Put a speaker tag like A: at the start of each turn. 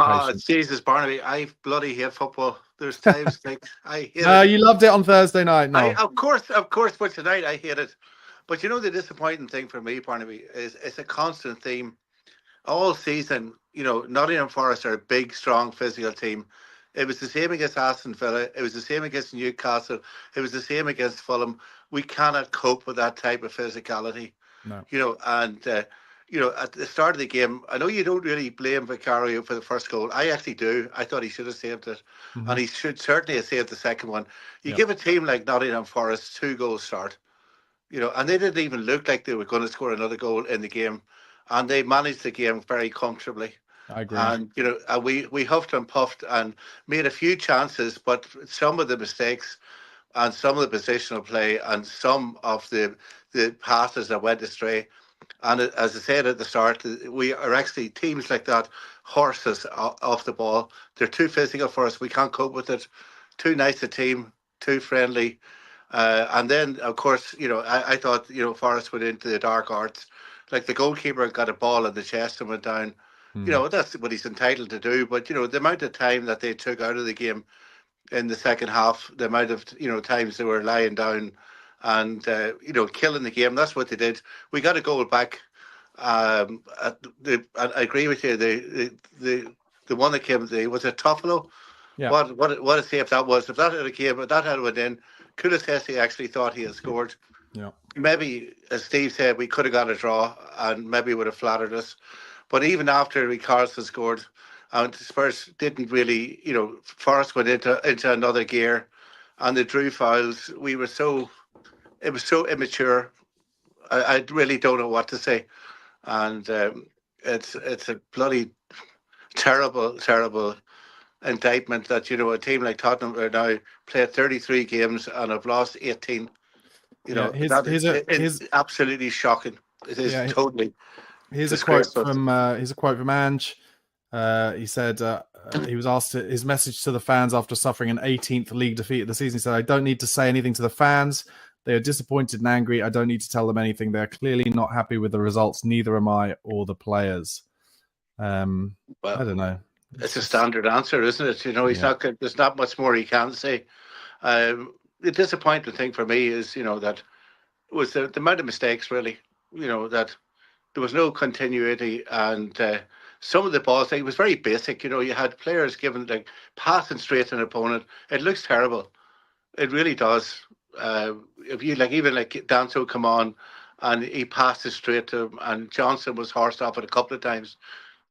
A: impatient.
B: Jesus, Barnaby, I bloody hate football. There's times like I hate
A: No,
B: it.
A: you loved it on Thursday night. No,
B: Of course, but tonight I hate it. But you know the disappointing thing for me, Barnaby, is it's a constant theme all season. You know, Nottingham Forest are a big, strong, physical team. It was the same against Aston Villa. It was the same against Newcastle. It was the same against Fulham. We cannot cope with that type of physicality.
A: no.
B: You know, and at the start of the game, I know you don't really blame Vicario for the first goal. I actually do. I thought he should have saved it, and he should certainly have saved the second one. You give a team like Nottingham Forest 2 goal start, and they didn't even look like they were going to score another goal in the game, and they managed the game very comfortably.
A: I agree.
B: And we huffed and puffed and made a few chances, but some of the mistakes and some of the positional play and some of the passes that went astray. And as I said at the start, we are actually teams like that, horses off the ball. They're too physical for us. We can't cope with it. Too nice a team, too friendly. And then, of course, I thought, Forrest went into the dark arts. Like the goalkeeper got a ball in the chest and went down. That's what he's entitled to do. But, the amount of time that they took out of the game in the second half, the amount of, times they were lying down and, killing the game, that's what they did. We got a goal back. I agree with you. The one that came, was it Toffolo?
A: Yeah.
B: What a save that was. If that had came, that had went in, Kulisesi actually thought he had scored.
A: Yeah.
B: Maybe, as Steve said, we could have got a draw and maybe would have flattered us. But even after Carlson scored, and Spurs didn't really, Forrest went into another gear, and they drew fouls. It was so immature. I really don't know what to say, and it's a bloody terrible indictment that a team like Tottenham are now played 33 games and have lost 18. It's absolutely shocking. It is totally.
A: Here's a quote from Ange. He said he was asked his message to the fans after suffering an 18th league defeat of the season. He said, "I don't need to say anything to the fans. They are disappointed and angry. I don't need to tell them anything. They're clearly not happy with the results. Neither am I or the players." I don't know.
B: It's a standard answer, isn't it? He's not. There's not much more he can say. The disappointing thing for me is, that it was the amount of mistakes, really. That there was no continuity, and some of the balls, it was very basic. You had players giving passing straight to an opponent. It looks terrible. It really does. If you even Danso come on, and he passed it straight to him, and Johnson was horsed off it a couple of times.